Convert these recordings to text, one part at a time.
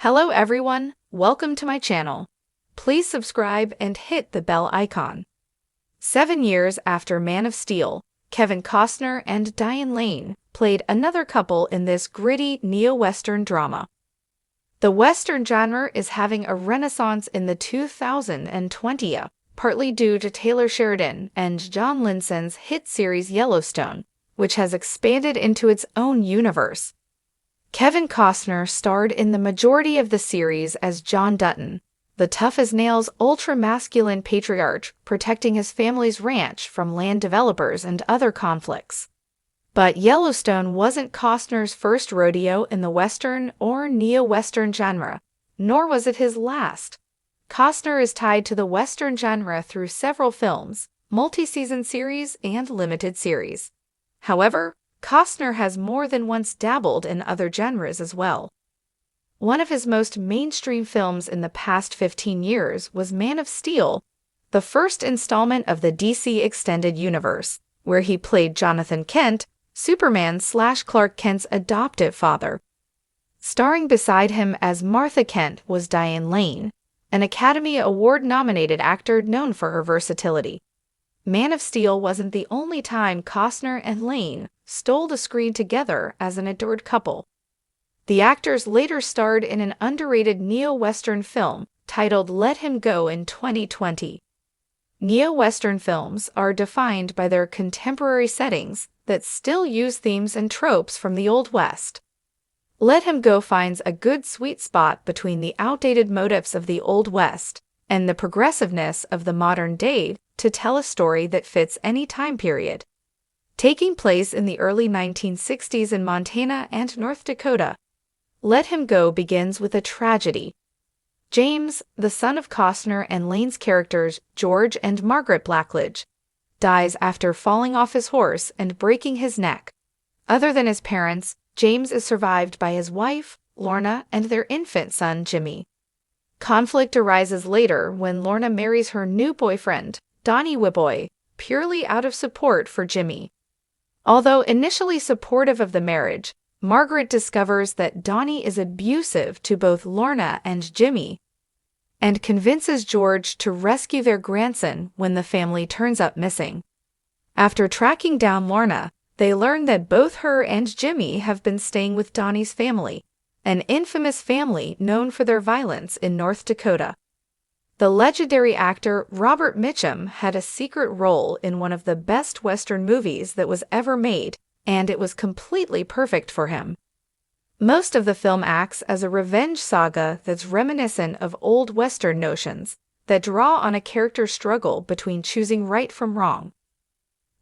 Hello everyone, welcome to my channel. Please subscribe and hit the bell icon. 7 years after Man of Steel, Kevin Costner and Diane Lane played another couple in this gritty neo-Western drama. The Western genre is having a renaissance in the 2020s, partly due to Taylor Sheridan and John Linson's hit series Yellowstone, which has expanded into its own universe. Kevin Costner starred in the majority of the series as John Dutton, the tough-as-nails ultra-masculine patriarch protecting his family's ranch from land developers and other conflicts. But Yellowstone wasn't Costner's first rodeo in the Western or neo-Western genre, nor was it his last. Costner is tied to the Western genre through several films, multi-season series, and limited series. However, Costner has more than once dabbled in other genres as well. One of his most mainstream films in the past 15 years was Man of Steel, the first installment of the DC Extended Universe, where he played Jonathan Kent, Superman/Clark Kent's adoptive father. Starring beside him as Martha Kent was Diane Lane, an Academy Award-nominated actor known for her versatility. Man of Steel wasn't the only time Costner and Lane stole the screen together as an adored couple. The actors later starred in an underrated neo-Western film titled Let Him Go in 2020. Neo-Western films are defined by their contemporary settings that still use themes and tropes from the Old West. Let Him Go finds a good sweet spot between the outdated motifs of the Old West and the progressiveness of the modern day to tell a story that fits any time period. Taking place in the early 1960s in Montana and North Dakota, Let Him Go begins with a tragedy. James, the son of Costner and Lane's characters George and Margaret Blackledge, dies after falling off his horse and breaking his neck. Other than his parents, James is survived by his wife, Lorna, and their infant son, Jimmy. Conflict arises later when Lorna marries her new boyfriend, Donnie Whiboy, purely out of support for Jimmy. Although initially supportive of the marriage, Margaret discovers that Donnie is abusive to both Lorna and Jimmy, and convinces George to rescue their grandson when the family turns up missing. After tracking down Lorna, they learn that both her and Jimmy have been staying with Donnie's family, an infamous family known for their violence in North Dakota. The legendary actor Robert Mitchum had a secret role in one of the best Western movies that was ever made, and it was completely perfect for him. Most of the film acts as a revenge saga that's reminiscent of old Western notions that draw on a character's struggle between choosing right from wrong.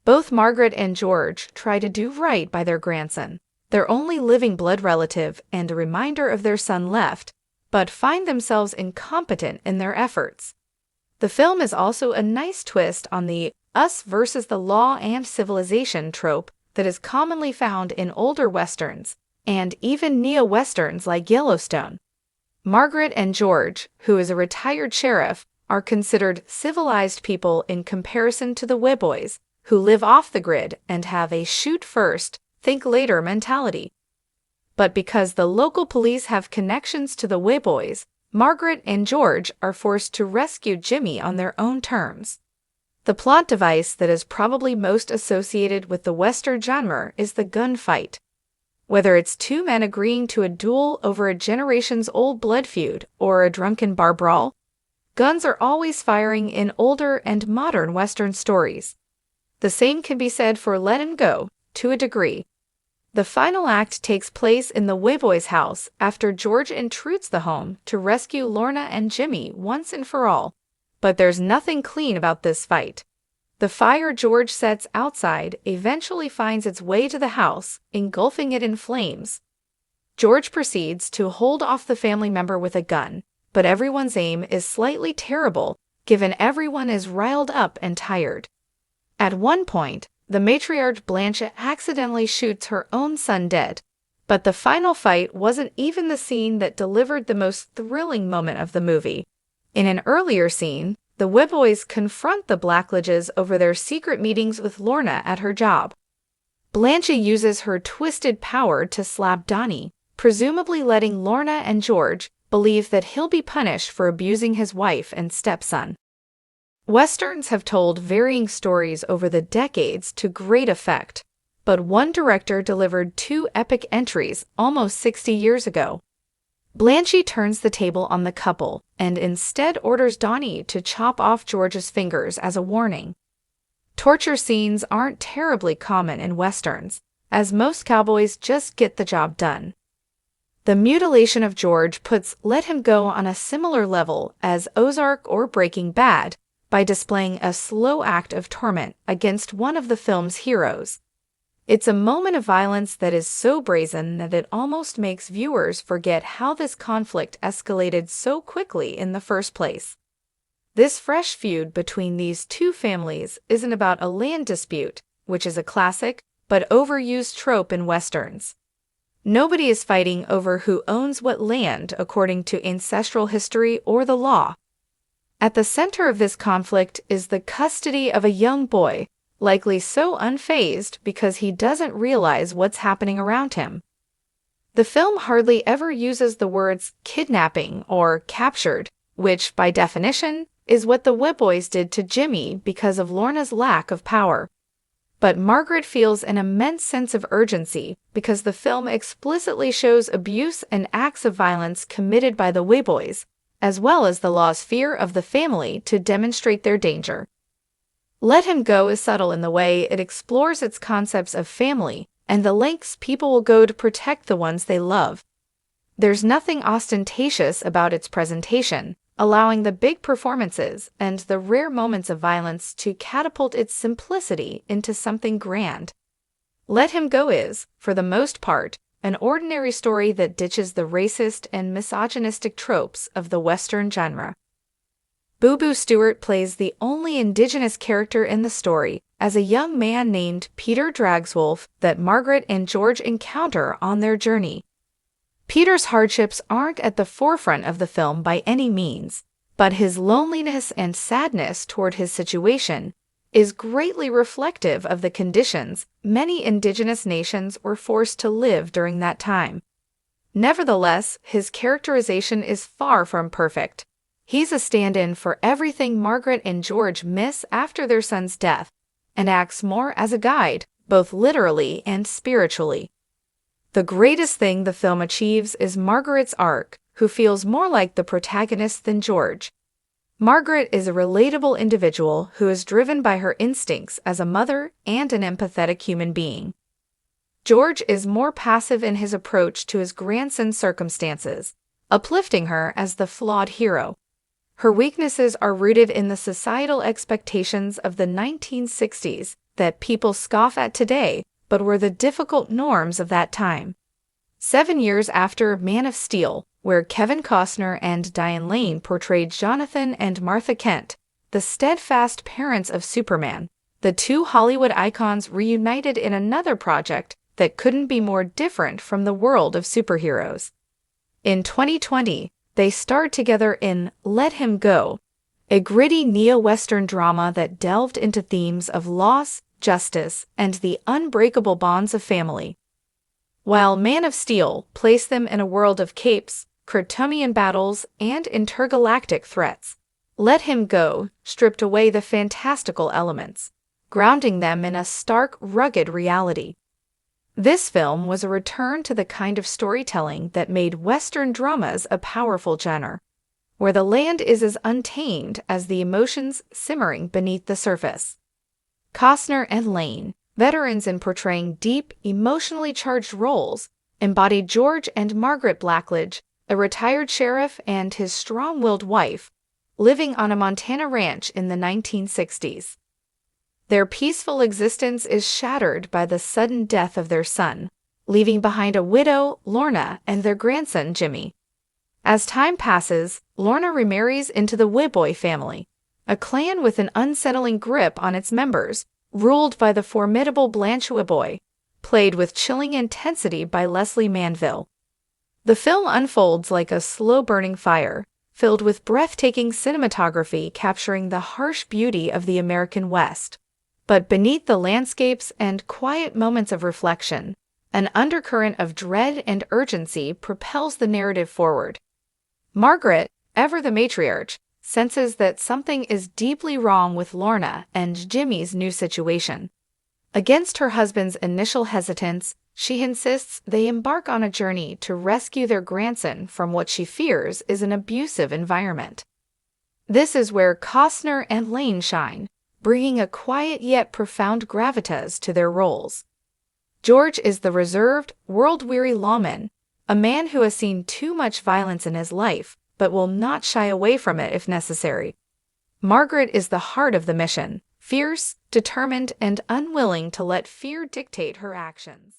Both Margaret and George try to do right by their grandson, their only living blood relative and a reminder of their son left, but find themselves incompetent in their efforts. The film is also a nice twist on the us versus the law and civilization trope that is commonly found in older Westerns, and even neo-Westerns like Yellowstone. Margaret and George, who is a retired sheriff, are considered civilized people in comparison to the Whiboys, who live off the grid and have a shoot first, think later mentality. But because the local police have connections to the Whiboys, Margaret and George are forced to rescue Jimmy on their own terms. The plot device that is probably most associated with the Western genre is the gunfight. Whether it's two men agreeing to a duel over a generations-old blood feud or a drunken bar brawl, guns are always firing in older and modern Western stories. The same can be said for Let Him Go, to a degree. The final act takes place in the Whiboys' house after George intrudes the home to rescue Lorna and Jimmy once and for all. But there's nothing clean about this fight. The fire George sets outside eventually finds its way to the house, engulfing it in flames. George proceeds to hold off the family member with a gun, but everyone's aim is slightly terrible, given everyone is riled up and tired. At one point, the matriarch Blanche accidentally shoots her own son dead, but the final fight wasn't even the scene that delivered the most thrilling moment of the movie. In an earlier scene, the Whiboys confront the Blackledges over their secret meetings with Lorna at her job. Blanche uses her twisted power to slap Donnie, presumably letting Lorna and George believe that he'll be punished for abusing his wife and stepson. Westerns have told varying stories over the decades to great effect, but one director delivered two epic entries almost 60 years ago. Blanche turns the table on the couple and instead orders Donnie to chop off George's fingers as a warning. Torture scenes aren't terribly common in Westerns, as most cowboys just get the job done. The mutilation of George puts Let Him Go on a similar level as Ozark or Breaking Bad by displaying a slow act of torment against one of the film's heroes. It's a moment of violence that is so brazen that it almost makes viewers forget how this conflict escalated so quickly in the first place. This fresh feud between these two families isn't about a land dispute, which is a classic but overused trope in Westerns. Nobody is fighting over who owns what land according to ancestral history or the law. At the center of this conflict is the custody of a young boy, likely so unfazed because he doesn't realize what's happening around him. The film hardly ever uses the words kidnapping or captured, which, by definition, is what the Whitboys did to Jimmy because of Lorna's lack of power. But Margaret feels an immense sense of urgency because the film explicitly shows abuse and acts of violence committed by the Whitboys, as well as the law's fear of the family to demonstrate their danger. Let Him Go is subtle in the way it explores its concepts of family and the lengths people will go to protect the ones they love. There's nothing ostentatious about its presentation, allowing the big performances and the rare moments of violence to catapult its simplicity into something grand. Let Him Go is, for the most part, an ordinary story that ditches the racist and misogynistic tropes of the Western genre. Boo Boo Stewart plays the only Indigenous character in the story as a young man named Peter Dragswolf that Margaret and George encounter on their journey. Peter's hardships aren't at the forefront of the film by any means, but his loneliness and sadness toward his situation is greatly reflective of the conditions many Indigenous nations were forced to live during that time. Nevertheless, his characterization is far from perfect. He's a stand-in for everything Margaret and George miss after their son's death, and acts more as a guide, both literally and spiritually. The greatest thing the film achieves is Margaret's arc, who feels more like the protagonist than George. Margaret is a relatable individual who is driven by her instincts as a mother and an empathetic human being. George is more passive in his approach to his grandson's circumstances, uplifting her as the flawed hero. Her weaknesses are rooted in the societal expectations of the 1960s that people scoff at today, but were the difficult norms of that time. 7 years after Man of Steel, where Kevin Costner and Diane Lane portrayed Jonathan and Martha Kent, the steadfast parents of Superman, the two Hollywood icons reunited in another project that couldn't be more different from the world of superheroes. In 2020, they starred together in Let Him Go, a gritty neo-Western drama that delved into themes of loss, justice, and the unbreakable bonds of family. While Man of Steel placed them in a world of capes, Kryptonian battles, and intergalactic threats, Let Him Go stripped away the fantastical elements, grounding them in a stark, rugged reality. This film was a return to the kind of storytelling that made Western dramas a powerful genre, where the land is as untamed as the emotions simmering beneath the surface. Costner and Lane, veterans in portraying deep, emotionally charged roles, embodied George and Margaret Blackledge, a retired sheriff and his strong-willed wife, living on a Montana ranch in the 1960s. Their peaceful existence is shattered by the sudden death of their son, leaving behind a widow, Lorna, and their grandson, Jimmy. As time passes, Lorna remarries into the Whitboy family, a clan with an unsettling grip on its members, ruled by the formidable Blanche Whitboy, played with chilling intensity by Leslie Manville. The film unfolds like a slow-burning fire, filled with breathtaking cinematography capturing the harsh beauty of the American West. But beneath the landscapes and quiet moments of reflection, an undercurrent of dread and urgency propels the narrative forward. Margaret, ever the matriarch, senses that something is deeply wrong with Lorna and Jimmy's new situation. Against her husband's initial hesitance, she insists they embark on a journey to rescue their grandson from what she fears is an abusive environment. This is where Costner and Lane shine, bringing a quiet yet profound gravitas to their roles. George is the reserved, world-weary lawman, a man who has seen too much violence in his life, but will not shy away from it if necessary. Margaret is the heart of the mission, fierce, determined, and unwilling to let fear dictate her actions.